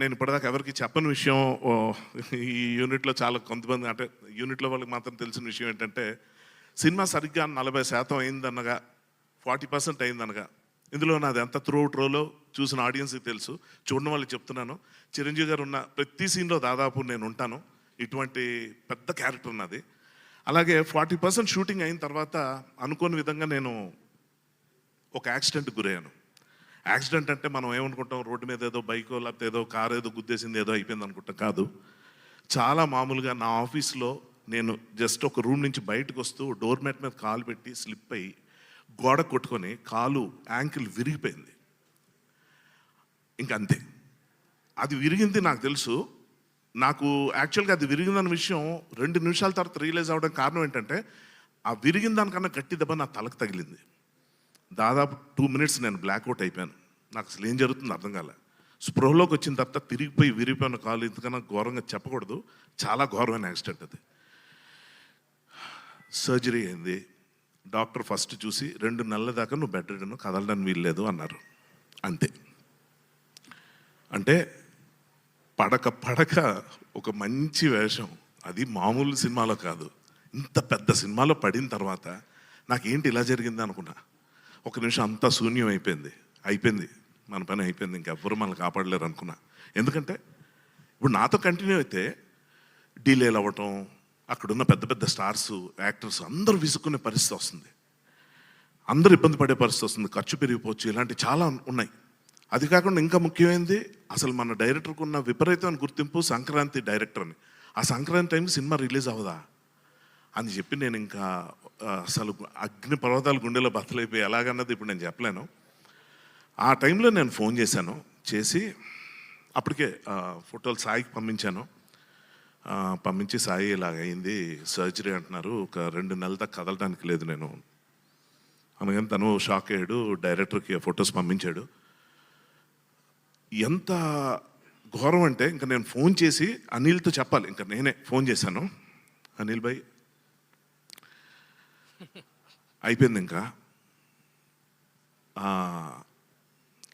నేను ఇప్పటిదాకా ఎవరికి చెప్పని విషయం ఈ యూనిట్లో చాలా కొంతమంది అంటే యూనిట్లో వాళ్ళకి మాత్రం తెలిసిన విషయం ఏంటంటే సినిమా సరిగ్గా 40% అయిందనగా 40% అయిందనగా ఇందులో నాది ఎంత త్రూఅవుట్ రోలో చూసిన ఆడియన్స్కి తెలుసు, చూడడం వాళ్ళకి చెప్తున్నాను. చిరంజీవి గారు ఉన్న ప్రతి సీన్లో దాదాపు నేను ఉంటాను. ఇటువంటి పెద్ద క్యారెక్టర్ నాది. అలాగే 40% షూటింగ్ అయిన తర్వాత అనుకోని విధంగా నేను ఒక యాక్సిడెంట్కి గురయ్యాను. యాక్సిడెంట్ అంటే మనం ఏమనుకుంటాం, రోడ్డు మీద ఏదో బైకో లేకపోతే ఏదో కారు ఏదో గుద్దేసింది ఏదో అయిపోయింది అనుకుంటాం. కాదు, చాలా మామూలుగా నా ఆఫీస్లో నేను జస్ట్ ఒక రూమ్ నుంచి బయటకు వస్తూ డోర్ మ్యాట్ మీద కాలు పెట్టి స్లిప్ అయ్యి గోడ కొట్టుకొని కాలు యాంకిల్ విరిగిపోయింది. ఇంకంతే. అది విరిగింది నాకు తెలుసు. నాకు యాక్చువల్గా అది విరిగిందన్న విషయం 2 నిమిషాల తర్వాత రియలైజ్ అవ్వడానికి కారణం ఏంటంటే ఆ విరిగిన దానికన్నా గట్టి దెబ్బ నా తలకు తగిలింది. దాదాపు 2 minutes నేను బ్లాక్అవుట్ అయిపోయాను. నాకు అసలు ఏం జరుగుతుందో అర్థం కాలే. స్పృహలోకి వచ్చిన తర్వాత తిరిగిపోయి విరిగిపోయిన కాలు ఇంతకన్నా ఘోరంగా చెప్పకూడదు, చాలా ఘోరమైన యాక్సిడెంట్ అది. సర్జరీ అయింది. డాక్టర్ ఫస్ట్ చూసి 2 నెలల దాకా నువ్వు బెడ్ రిడన్, కదలడానికి వీల్లేదు అన్నారు. అంతే. అంటే పడక ఒక మంచి వేషం, అది మామూలు సినిమాలో కాదు, ఇంత పెద్ద సినిమాలో పడిన తర్వాత నాకేంటి ఇలా జరిగింది అనుకున్నా. ఒక నిమిషం అంతా శూన్యం అయిపోయింది, మన పని అయిపోయింది, ఇంకెవ్వరూ మనల్ని కాపాడలేరు అనుకున్నా. ఎందుకంటే ఇప్పుడు నాతో కంటిన్యూ అయితే డీలేలు అవ్వటం, అక్కడున్న పెద్ద పెద్ద స్టార్స్ యాక్టర్స్ అందరూ విసుక్కునే పరిస్థితి వస్తుంది, అందరూ ఇబ్బంది పడే పరిస్థితి వస్తుంది, ఖర్చు పెరిగిపోవచ్చు, ఇలాంటి చాలా ఉన్నాయి. అది కాకుండా ఇంకా ముఖ్యమైనది, అసలు మన డైరెక్టర్కి ఉన్న విపరీతమైన గుర్తింపు సంక్రాంతి డైరెక్టర్ అని. ఆ సంక్రాంతి టైంకి సినిమా రిలీజ్ అవ్వదా అని చెప్పి నేను ఇంకా అసలు అగ్ని పర్వతాలు గుండెలో బద్దలైపోయి ఎలాగన్నది ఇప్పుడు నేను చెప్పలేను. ఆ టైంలో నేను ఫోన్ చేసి అప్పటికే ఫోటోలు సాయికి పంపించి సాయి ఇలాగైంది, సర్జరీ అంటున్నారు, ఒక 2 నెలల దాకా కదలడానికి లేదు నేను అనగానే తను షాక్ అయ్యాడు. డైరెక్టర్కి ఫొటోస్ పంపించాడు. ఎంత ఘోరం అంటే ఇంకా నేను ఫోన్ చేసి అనిల్తో చెప్పాలి, ఇంకా నేనే ఫోన్ చేశాను. అనిల్ భాయ్ అయిపోయింది ఇంకా.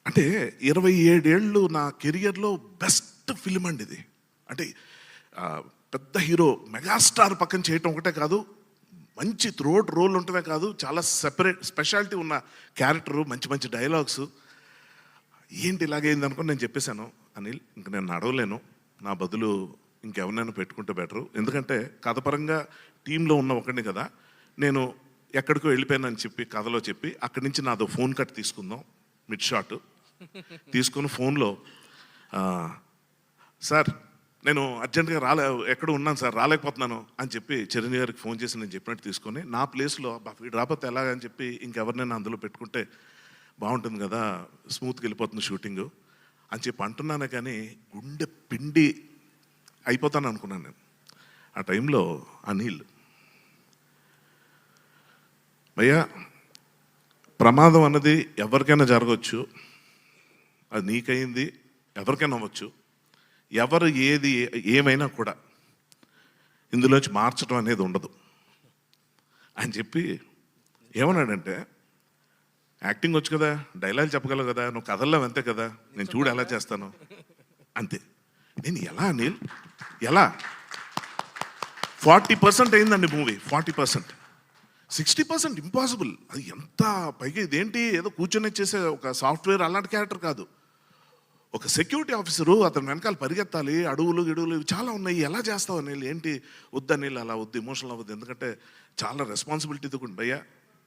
అంటే 27 ఏళ్ళు నా కెరియర్లో బెస్ట్ ఫిలిం అండి ఇది. అంటే పెద్ద హీరో మెగాస్టార్ పక్కన చేయటం ఒకటే కాదు, మంచి త్రోట్ రోల్ ఉంటమే కాదు, చాలా స్పెషాలిటీ ఉన్న క్యారెక్టరు, మంచి మంచి డైలాగ్స్. ఏంటి ఇలాగైంది అనుకుని నేను చెప్పేశాను, అనిల్ ఇంక నేను నడవలేను, నా బదులు ఇంకెవరినైనా పెట్టుకుంటే బెటరు. ఎందుకంటే కథపరంగా టీంలో ఉన్న ఒకడిని కదా, నేను ఎక్కడికో వెళ్ళిపోయానని చెప్పి కథలో చెప్పి అక్కడి నుంచి నాదో ఫోన్ కట్ తీసుకుందాం, మిడ్ షాట్ తీసుకుని ఫోన్లో సార్ నేను అర్జెంటుగా ఎక్కడ ఉన్నాను సార్, రాలేకపోతున్నాను అని చెప్పి చిరంజీవి గారికి ఫోన్ చేసి నేను చెప్పినట్టు తీసుకొని నా ప్లేస్లో వీడు రాకపోతే ఎలాగని చెప్పి ఇంకెవరినైనా అందులో పెట్టుకుంటే బాగుంటుంది కదా, స్మూత్గా వెళ్ళిపోతుంది షూటింగు అని చెప్పి అంటున్నాను. కానీ గుండె పిండి అయిపోతాను అనుకున్నాను నేను. ఆ టైంలో అనిల్, భయ్యా ప్రమాదం అన్నది ఎవరికైనా జరగవచ్చు, అది నీకైంది, ఎవరికైనా అవ్వచ్చు, ఎవరు ఏమైనా కూడా ఇందులోంచి మార్చడం అనేది ఉండదు అని చెప్పి ఏమన్నాడంటే, యాక్టింగ్ వచ్చు కదా, డైలాగ్ చెప్పగలవు కదా, నువ్వు కథల్లో అంతే కదా, నేను చూడు ఎలా చేస్తాను అంతే. నేను ఎలా అనిల్ ఎలా 40% అయిందండి మూవీ, 40%, 60% ఇంపాసిబుల్. అది ఎంత పైగా ఇదేంటి ఏదో కూర్చొని చేసే ఒక సాఫ్ట్వేర్ అలాంటి క్యారెక్టర్ కాదు, ఒక సెక్యూరిటీ ఆఫీసరు, అతను వెనకాల పరిగెత్తాలి, అడవులు ఇవి చాలా ఉన్నాయి, ఎలా చేస్తావు అనిల్, ఏంటి వద్దనిల్ అలా వద్దు, ఎమోషనల్ అవ్వద్దు, ఎందుకంటే చాలా రెస్పాన్సిబిలిటీ కూడా భయ్యా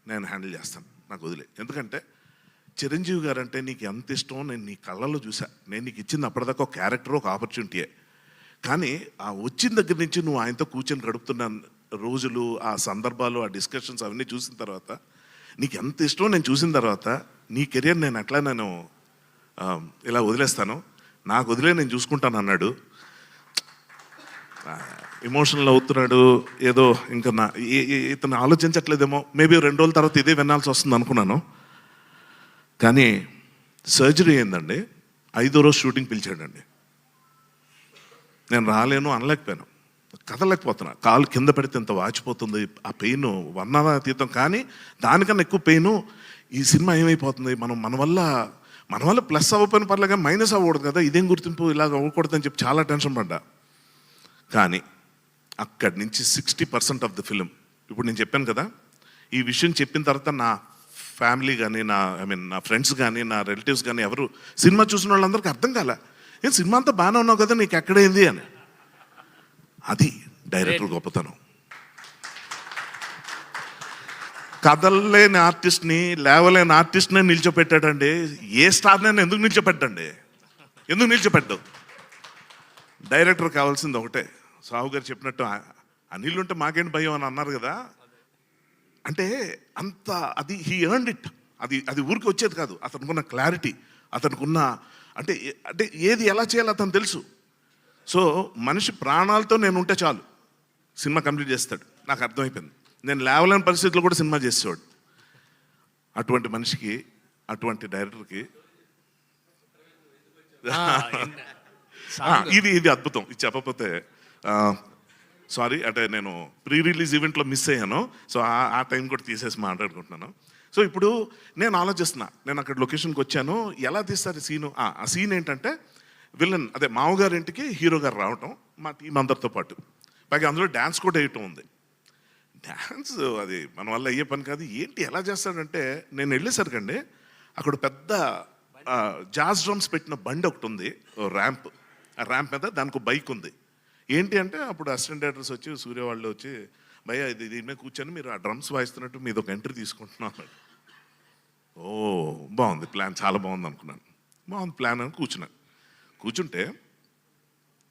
నేను హ్యాండిల్ చేస్తాను, నాకు వదిలే. ఎందుకంటే చిరంజీవి గారు అంటే నీకు ఎంత ఇష్టం నేను నీ కళ్ళల్లో చూసా. నేను నీకు ఇచ్చింది అప్పటిదాకా ఒక క్యారెక్టర్, ఒక ఆపర్చునిటీయే. కానీ ఆ వచ్చిన దగ్గర నుంచి నువ్వు ఆయనతో కూర్చొని గడుపుతున్న రోజులు, ఆ సందర్భాలు, ఆ డిస్కషన్స్ అవన్నీ చూసిన తర్వాత నీకు ఎంత ఇష్టం నేను చూసిన తర్వాత నీ కెరియర్ నేను అట్లా నేను ఇలా వదిలేస్తాను, నాకు వదిలే నేను చూసుకుంటాను అన్నాడు. ఎమోషనల్ అవుతున్నాడు ఏదో, ఇంకా ఇతను ఆలోచించట్లేదేమో, మేబీ 2 రోజుల తర్వాత ఇదే వినాల్సి వస్తుంది అనుకున్నాను. కానీ సర్జరీ అయిందండి, 5వ రోజు షూటింగ్ పిలిచాడండి. నేను రాలేను అనలేకపోయాను, కదలేకపోతున్నా, కాలు కింద పెడితే ఎంత వాచిపోతుంది, ఆ పెయిన్ వర్ణనాతీతం. కానీ దానికన్నా ఎక్కువ పెయిన్ ఈ సినిమా ఏమైపోతుంది, మన వల్ల మన వల్ల ప్లస్ అవ్వకపోయిన పర్లేదు కానీ మైనస్ అవ్వకూడదు కదా, ఇదేం గుర్తింపు ఇలాగ అవ్వకూడదు అని చెప్పి చాలా టెన్షన్ పడ్డా. కానీ అక్కడి నుంచి 60% ఆఫ్ ద ఫిలిం, ఇప్పుడు నేను చెప్పాను కదా, ఈ విషయం చెప్పిన తర్వాత నా ఫ్యామిలీ కానీ నా ఫ్రెండ్స్ కానీ నా రిలేటివ్స్ కానీ ఎవరు సినిమా చూసిన వాళ్ళందరికీ అర్థం కాలే, ఏం సినిమా అంతా బాగానే ఉన్నావు కదా నీకు ఎక్కడైంది అని. అది డైరెక్టర్ గొప్పతనం. కదలలేని ఆర్టిస్ట్ని, లేవలేని ఆర్టిస్ట్నే నిల్చోపెట్టాడండి. ఏ స్టార్నైనా ఎందుకు నిల్చోపెట్టండి, ఎందుకు నిల్చోపెట్టు? డైరెక్టర్ కావాల్సింది ఒకటే, సాహు గారు చెప్పినట్టు అనిల్ ఉంటే మాకేంటి భయం అని అన్నారు కదా, అంటే అంత అది హీ ఎర్న్డ్ ఇట్. అది ఊరికి వచ్చేది కాదు. అతనుకున్న క్లారిటీ, అతనుకున్న అంటే అంటే ఏది ఎలా చేయాలో అతను తెలుసు. సో మనిషి ప్రాణాలతో నేను ఉంటే చాలు సినిమా కంప్లీట్ చేస్తాడు. నాకు అర్థమైపోయింది. నేను లేవలేని పరిస్థితుల్లో కూడా సినిమా చేసేవాడు. అటువంటి మనిషికి, అటువంటి డైరెక్టర్కి ఇది అద్భుతం. ఇది చెప్పకపోతే సారీ, అంటే నేను ప్రీ రిలీజ్ ఈవెంట్లో మిస్ అయ్యాను. సో ఆ టైం కూడా తీసేసి మాట్లాడుకుంటున్నాను. సో ఇప్పుడు నేను ఆలోచిస్తున్నా, నేను అక్కడ లొకేషన్కి వచ్చాను, ఎలా తీస్తారు సీను. ఆ సీన్ ఏంటంటే విలన్ అదే మామగారి ఇంటికి హీరో గారు రావటం, మా టీం అందరితో పాటు, పైగా అందులో డ్యాన్స్ కూడా వేయటం ఉంది. డ్యాన్స్ అది మన వల్ల అయ్యే పని కాదు. ఏంటి ఎలా చేస్తాడంటే, నేను వెళ్ళేసరికండి అక్కడ పెద్ద జాజ్ డ్రమ్స్ పెట్టిన బండి ఒకటి ఉంది, ర్యాంప్. ఆ ర్యాంప్ మీద దానికి బైక్ ఉంది. ఏంటి అంటే అప్పుడు అసిస్టెంట్ డైరెక్టర్స్ వచ్చి, సూర్య వాళ్ళు వచ్చి, భయ్యా ఇది దీని మీద కూర్చొని మీరు ఆ డ్రమ్స్ వాయిస్తున్నట్టు మీద ఒక ఎంట్రీ తీసుకుంటున్నాను. ఓ బాగుంది ప్లాన్, చాలా బాగుంది అనుకున్నాను. బాగుంది ప్లాన్ అని కూర్చుంటే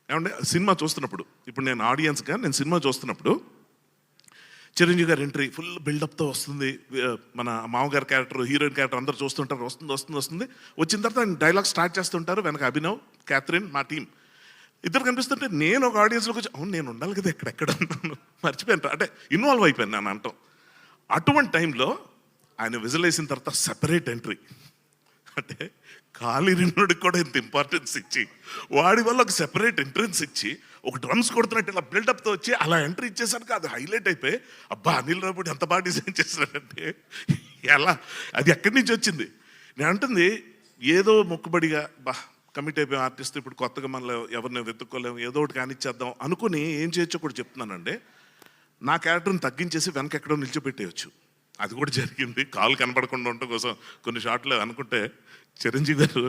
ఏమంటే సినిమా చూస్తున్నప్పుడు, ఇప్పుడు నేను ఆడియన్స్గా నేను సినిమా చూస్తున్నప్పుడు చిరంజీవి గారి ఎంట్రీ ఫుల్ బిల్డప్తో వస్తుంది. మన మామగారి క్యారెక్టర్, హీరోయిన్ క్యారెక్టర్ అందరూ చూస్తుంటారు. వస్తుంది. వచ్చిన తర్వాత ఆయన డైలాగ్ స్టార్ట్ చేస్తుంటారు. వెనక అభినవ్, క్యాథరిన్, మా టీం ఇద్దరు కనిపిస్తుంటే నేను ఒక ఆడియన్స్లోకి వచ్చి, అవును నేను ఉండాలి కదా ఎక్కడెక్కడ ఉన్నాను, మర్చిపోయాను, అంటే ఇన్వాల్వ్ అయిపోయాను నేను అంటాం. అటువంటి టైంలో ఆయన విజిల్ వేసిన తర్వాత సెపరేట్ ఎంట్రీ, అంటే కాలిరినుడికి కూడా ఇంత ఇంపార్టెన్స్ ఇచ్చి, వాడి వల్ల ఒక సెపరేట్ ఎంట్రన్స్ ఇచ్చి, ఒక డ్రమ్స్ కొడుతున్నట్టు ఇలా బిల్డప్తో వచ్చి అలా ఎంట్రీ ఇచ్చేసరికి అది హైలైట్ అయిపోయి, అబ్బా అనిల్ రావుపూడి ఎంత బాగా డిజైన్ చేశాడంటే ఎలా, అది ఎక్కడి నుంచి వచ్చింది. నేను అంటుంది ఏదో మొక్కుబడిగా బా కమిట్ అయిపోయాం ఆర్టిస్ట్, ఇప్పుడు కొత్తగా మనలో ఎవరిని వెతుక్కోలేము, ఏదో ఒకటి కానిచ్చేద్దాం అనుకుని ఏం చేయొచ్చో కూడా చెప్తున్నానండి. నా క్యారెక్టర్ని తగ్గించేసి వెనక ఎక్కడో నిల్చోపెట్టేయచ్చు. అది కూడా జరిగింది. కాలు కనపడకుండా ఉండటం కోసం కొన్ని షాట్లు అనుకుంటే చిరంజీవి గారు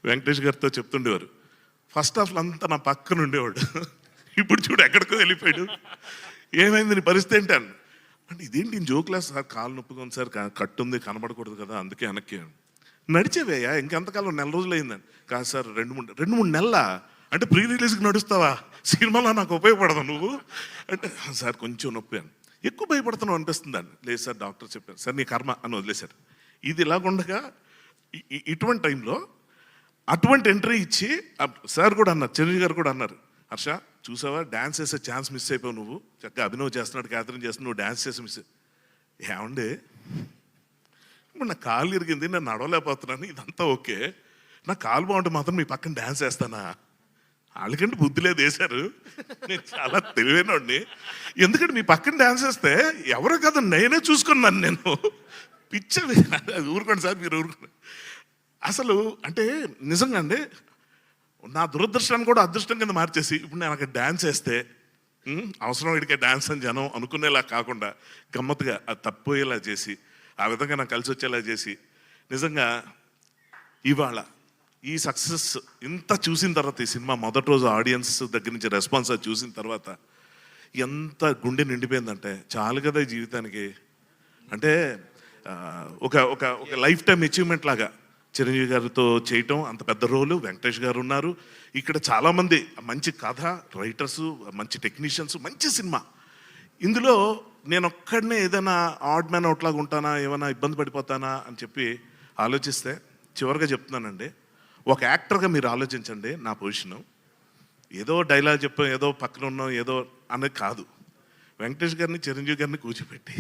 వెంకటేష్ గారితో చెప్తుండేవారు, ఫస్ట్ హాఫ్లో అంతా నా పక్కన ఉండేవాడు, ఇప్పుడు చూడు ఎక్కడికో వెళ్ళిపోయాడు, ఏమైంది నీ పరిస్థితి ఏంటి అని. అంటే ఇదేంటి జోక్లా సార్, కాలు నొప్పిగా ఉంది సార్, కట్టుంది కనబడకూడదు కదా అందుకే వెనక్కి. నడిచేవేయా ఇంకెంతకాలం, 4 రోజులు అయిందని. కాదు సార్ 2-3 నెలల, అంటే ప్రీ రిలీజ్కి నడుస్తావా, సినిమాలో నాకు ఉపయోగపడదు నువ్వు అంటే, సార్ కొంచెం నొప్పి అని. ఎక్కువ భయపడుతున్నావు అనిపిస్తుందని. లేదు సార్ డాక్టర్ చెప్పారు, సార్ నీ కర్మ అని వదిలేశారు. ఇది ఇలాగుండగా ఇటువంటి టైంలో అటువంటి ఎంట్రీ ఇచ్చి సార్ కూడా అన్నారు, చిరంజీవి గారు కూడా అన్నారు, హర్ష చూసావా డ్యాన్స్ చేసే ఛాన్స్ మిస్ అయిపోయావు నువ్వు, చక్కగా అభినవ్ చేస్తున్నాడు, క్యాథరిన్ చేస్తున్నావు, నువ్వు డ్యాన్స్ చేసి మిస్. ఏమండే ఇప్పుడు నా కాలు ఇరిగింది, నేను నడవలేకపోతున్నాను, ఇదంతా ఓకే, నా కాలు బాగుంటే మాత్రం మీ పక్కన డ్యాన్స్ వేస్తానా? వాళ్ళకంటే బుద్ధి లేదు వేశారు, నేను చాలా తెలివైనోడిని. ఎందుకంటే మీ పక్కన డ్యాన్స్ వేస్తే ఎవరో కదా నేనే చూసుకున్నాను, నేను పిచ్చది. ఊరుకోండి సార్ మీరు ఊరుకోండి. అసలు అంటే నిజంగా అండి, నా దురదృష్టాన్ని కూడా అదృష్టం కింద మార్చేసి ఇప్పుడు నేను అక్కడ డ్యాన్స్ వేస్తే అవసరం ఇడికే డ్యాన్స్ అని జనం అనుకునేలా కాకుండా గమ్మత్తుగా అది తప్పోయేలా చేసి, ఆ విధంగా నాకు కలిసి వచ్చేలా చేసి, నిజంగా ఇవాళ ఈ సక్సెస్ ఇంత చూసిన తర్వాత, ఈ సినిమా మొదటి రోజు ఆడియన్స్ దగ్గర నుంచి రెస్పాన్స్ అది చూసిన తర్వాత ఎంత గుండె నిండిపోయిందంటే, చాలు కదా ఈ జీవితానికి. అంటే ఒక ఒక ఒక లైఫ్ టైం అచీవ్మెంట్ లాగా చిరంజీవి గారితో చేయటం, అంత పెద్ద రోలు. వెంకటేష్ గారు ఉన్నారు ఇక్కడ, చాలామంది మంచి కథ రైటర్స్, మంచి టెక్నీషియన్స్, మంచి సినిమా. ఇందులో నేను ఒక్కడనే ఏదైనా ఆడ్ మ్యాన్ అవుట్ లాగా ఉంటానా, ఏమైనా ఇబ్బంది పడిపోతానా అని చెప్పి ఆలోచిస్తే, చివరిగా చెప్తున్నానండి, ఒక యాక్టర్గా మీరు ఆలోచించండి నా పొజిషను. ఏదో డైలాగ్ చెప్పాం, ఏదో పక్కన ఉన్నాం, ఏదో అనేది కాదు. వెంకటేష్ గారిని చిరంజీవి గారిని కూర్చోబెట్టి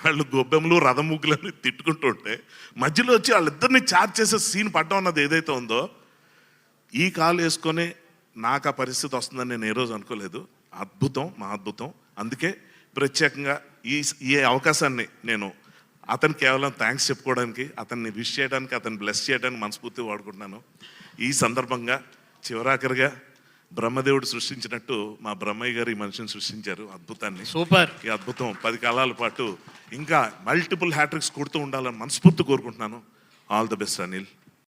వాళ్ళు గొబ్బెమ్మలు రథం ముగ్గులని తిట్టుకుంటూ ఉంటే మధ్యలో వచ్చి వాళ్ళిద్దరిని చార్జ్ చేసే సీన్ పడ్డం అన్నది ఏదైతే ఉందో, ఈ కాలు వేసుకొని నాకు ఆ పరిస్థితి వస్తుందని నేను ఏ రోజు అనుకోలేదు. అద్భుతం, మా అద్భుతం. అందుకే ప్రత్యేకంగా ఈ అవకాశాన్ని నేను అతను కేవలం థ్యాంక్స్ చెప్పుకోవడానికి, అతన్ని విష్ చేయడానికి, అతన్ని బ్లెస్ చేయడానికి మనస్ఫూర్తిగా వాడుకుంటున్నాను. ఈ సందర్భంగా చివరాఖరిగా బ్రహ్మదేవుడు సృష్టించినట్టు మా బ్రహ్మయ్య గారు ఈ మనిషిని సృష్టించారు, అద్భుతాన్ని. సూపర్. ఈ అద్భుతం 10 కాలాల పాటు ఇంకా మల్టిపుల్ హ్యాట్రిక్స్ కొడుతూ ఉండాలని మనస్ఫూర్తి కోరుకుంటున్నాను. All the best Anil.